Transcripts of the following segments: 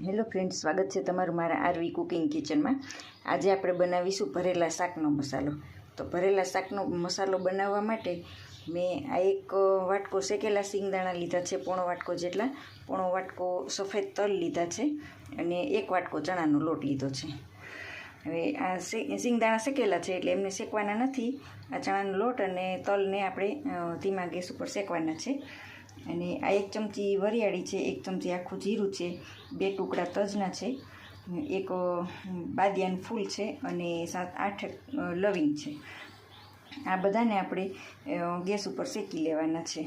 Hello friends, સ્વાગત છે તમારું મારા આરવી કુકિંગ કિચનમાં। આજે આપણે બનાવીશું ભરેલા શાકનો મસાલો। તો ભરેલા શાકનો મસાલો બનાવવા માટે મેં આ એક વાટકો શેકેલા સિંગદાણા લીધા છે, પોણો વાટકો જેટલા, પોણો વાટકો સફેદ તલ લીધા છે અને એક વાટકો ચણાનો લોટ લીધો છે। હવે આ સિંગદાણા શેકેલા છે એટલે એમને શેકવાના નથી। આ ચણાનો લોટ અને તલને આપણે ધીમા ગેસ ઉપર શેકવાના છે। અને આ 1 ચમચી વરિયાળી છે, 1 ચમચી આખું જીરું છે, 2 ટુકડા તજના છે, એક બાદિયાનું ફૂલ છે અને 7-8 લવિંગ છે। આ બધાને આપણે ગેસ ઉપર શેકી લેવાના છે।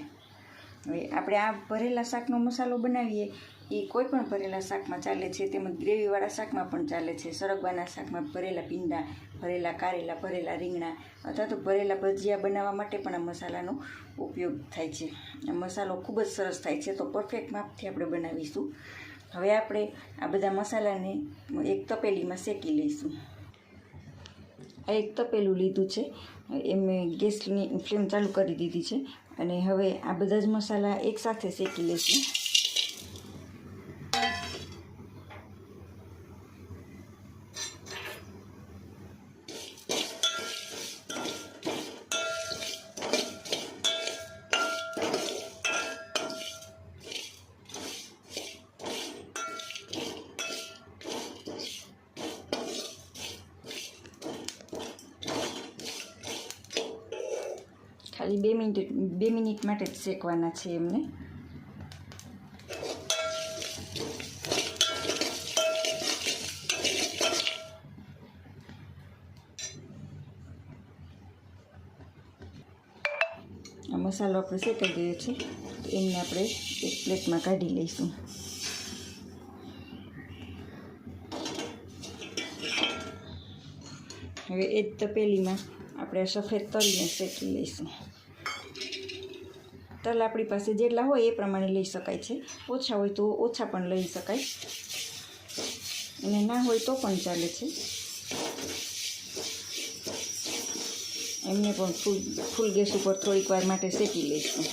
હવે આપણે આ ભરેલા શાકનો મસાલો બનાવીએ એ કોઈ પણ ભરેલા શાકમાં ચાલે છે, તેમજ ગ્રેવીવાળા શાકમાં પણ ચાલે છે। સરગવાના શાકમાં ભરેલા ભીંડા, ભરેલા કારેલા, ભરેલા રીંગણા અથવા તો ભરેલા ભજીયા બનાવવા માટે પણ આ મસાલાનો ઉપયોગ થાય છે। આ મસાલો ખૂબ જ સરસ થાય છે, તો પરફેક્ટ માપથી આપણે બનાવીશું। હવે આપણે આ બધા મસાલાને એક તપેલીમાં શેકી લઈશું। આ એક તપેલું લીધું છે, એમ ગેસની ફ્લેમ ચાલુ કરી દીધી છે અને હવે આ બધા જ મસાલા એકસાથે શેકી લઈશું। ખાલી 2 મિનિટ માટે જ શેકવાના છે એમને। આ મસાલો આપણે શેકાઈ ગયો છે, તો એમને આપણે એક પ્લેટમાં કાઢી લઈશું। હવે એ જ તપેલીમાં આપણે સફેદ તલને શેકી લઈશું। તલ આપણી પાસે જેટલા હોય એ પ્રમાણે લઈ શકાય છે, ઓછા હોય તો ઓછા પણ લઈ શકાય અને ના હોય તો પણ ચાલે છે। એમને પણ ફૂલ ગેસ ઉપર થોડીક વાર માટે શેકી લઈશું।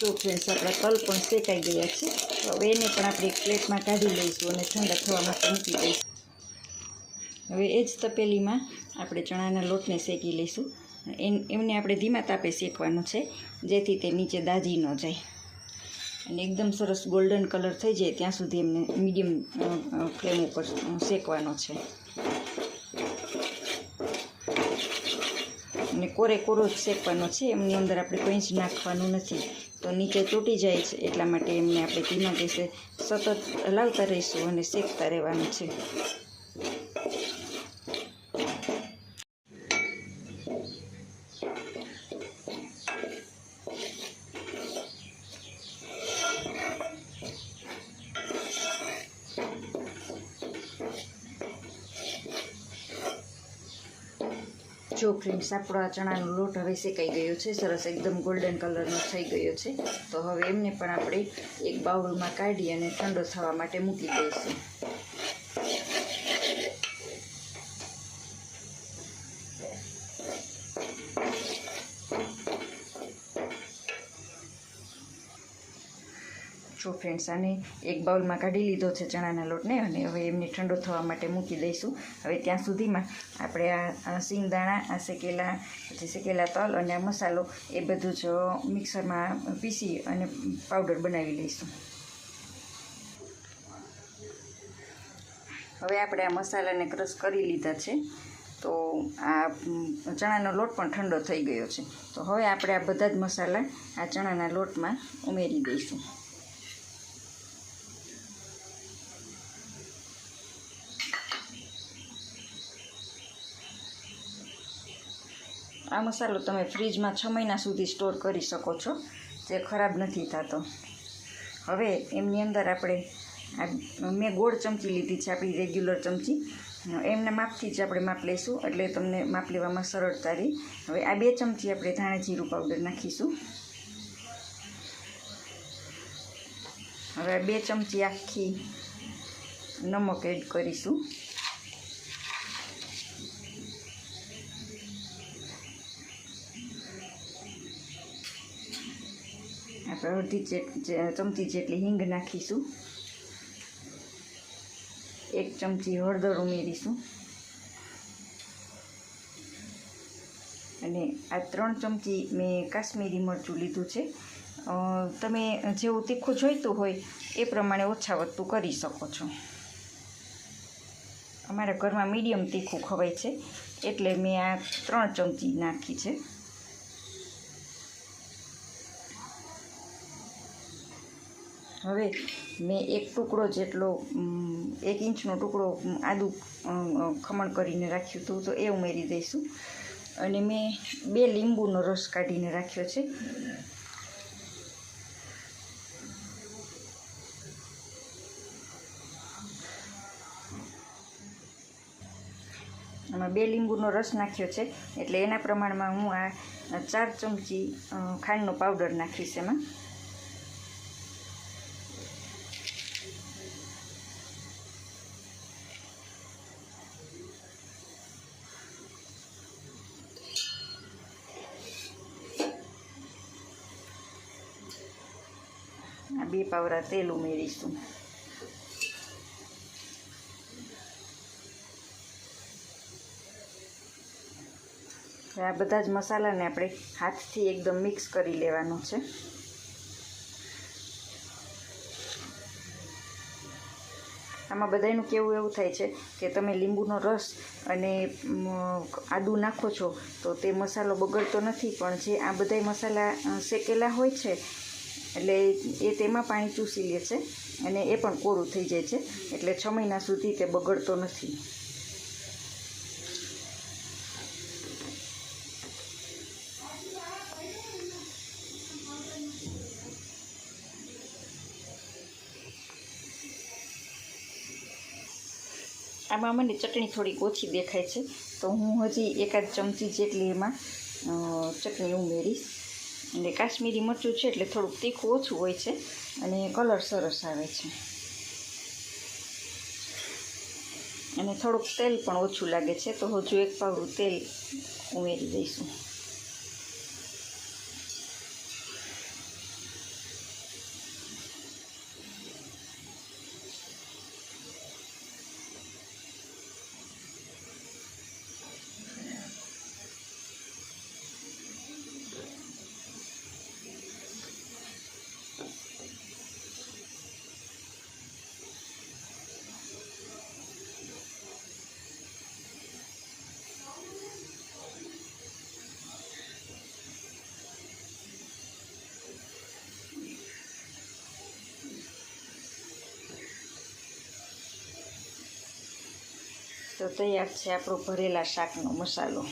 તો ફ્રેન્ડ્સ, આપણા તલ પણ શેકાઈ ગયા છે, તો હવે એને પણ આપણે એક પ્લેટમાં કાઢી લઈશું અને ઠંડા થવા માટે મૂકી દઈશું। હવે એ જ તપેલીમાં આપણે ચણાના લોટને શેકી લઈશું। એમને આપણે ધીમા તાપે શેકવાનું છે, જેથી તે નીચે દાજી ન જાય અને એકદમ સરસ ગોલ્ડન કલર થઈ જાય ત્યાં સુધી એમને મીડિયમ ફ્લેમ ઉપર શેકવાનો છે અને કોરો જ શેકવાનો છે। એમની અંદર આપણે કંઈ જ નાખવાનું નથી, તો નીચે તૂટી જાય છે, એટલા માટે એમને આપણે ધીમા ગેસે સતત હલાવતા રહીશું અને શેકતા રહેવાનું છે। જો ફ્રેન્ડ્સ, આપણો આ ચણાનો લોટ હવે શેકાઈ ગયો છે, સરસ એકદમ ગોલ્ડન કલરનો થઈ ગયો છે। તો હવે એમને પણ આપણે એક બાઉલમાં કાઢી અને ઠંડો થવા માટે મૂકી દઈશું। જો ફ્રેન્ડ્સ, આને એક બાઉલમાં કાઢી લીધો છે ચણાના લોટને અને હવે એમને ઠંડો થવા માટે મૂકી દઈશું। હવે ત્યાં સુધીમાં આપણે આ સિંગદાણા, આ શેકેલા તલ અને આ મસાલો એ બધું જ મિક્સરમાં પીસી અને પાવડર બનાવી લઈશું। હવે આપણે આ મસાલાને ક્રશ કરી લીધા છે, તો આ ચણાનો લોટ પણ ઠંડો થઈ ગયો છે। તો હવે આપણે આ બધા જ મસાલા આ ચણાના લોટમાં ઉમેરી દઈશું। આ મસાલો તમે ફ્રીજમાં 6 મહિના સુધી સ્ટોર કરી શકો છો, જે ખરાબ નથી થતો। હવે એમની અંદર આપણે આ મેં ગોળ ચમચી લીધી છે, આપણી રેગ્યુલર ચમચી. એમના માપથી જ આપણે માપ લઈશું એટલે તમને માપ લેવામાં સરળતા રહે. હવે આ 2 ચમચી આપણે ધાણા જીરું પાવડર નાખીશું. હવે 2 ચમચી આખી નમક એડ કરીશું. આપણે અડધી ચમચી જેટલી હિંગ નાખીશું. 1 ચમચી હળદર ઉમેરીશું અને આ 3 ચમચી મેં કાશ્મીરી મરચું લીધું છે. તમે જેવું તીખું જોઈતું હોય એ પ્રમાણે ઓછા વધતું કરી શકો છો. અમારા ઘરમાં મીડિયમ તીખું ખવાય છે એટલે મેં આ 3 ચમચી નાખી છે. હવે મેં 1 ટુકડો જેટલો 1 ઇંચનો ટુકડો આદું ખમણ કરીને રાખ્યું હતું તો એ ઉમેરી દઈશું. અને મેં 2 લીંબુનો રસ કાઢીને રાખ્યો છે. આમાં 2 લીંબુનો રસ નાખ્યો છે એટલે એના પ્રમાણમાં હું આ 4 ચમચી ખાંડનો પાવડર નાખીશ એમાં. આ 2 પાવડા તેલ ઉમેરીશું. આ બધા જ મસાલાને આપણે હાથથી એકદમ મિક્સ કરી લેવાનો છે. આમાં બધાનું કેવું એવું થાય છે કે તમે લીંબુનો રસ અને આદું નાખો છો તો તે મસાલો બગડતો નથી, પણ જે આ બધા મસાલા શેકેલા હોય છે એટલે એ તેમાં પાણી ચૂસી લે છે અને એ પણ કોરું થઈ જાય છે, એટલે 6 મહિના સુધી તે બગડતો નથી. આમાં મને ચટણી થોડીક ઓછી દેખાય છે તો હું હજી 1 ચમચી જેટલી એમાં ચટણી ઉમેરીશ. અને કાશ્મીરી મરચું છે એટલે થોડુંક તીખું ઓછું હોય છે અને કલર સરસ આવે છે. અને થોડુંક તેલ પણ ઓછું લાગે છે તો હજુ 1 પાવડું તેલ ઉમેરી દઈશું. તો તૈયાર છે આપણો ભરેલા શાકનો મસાલો.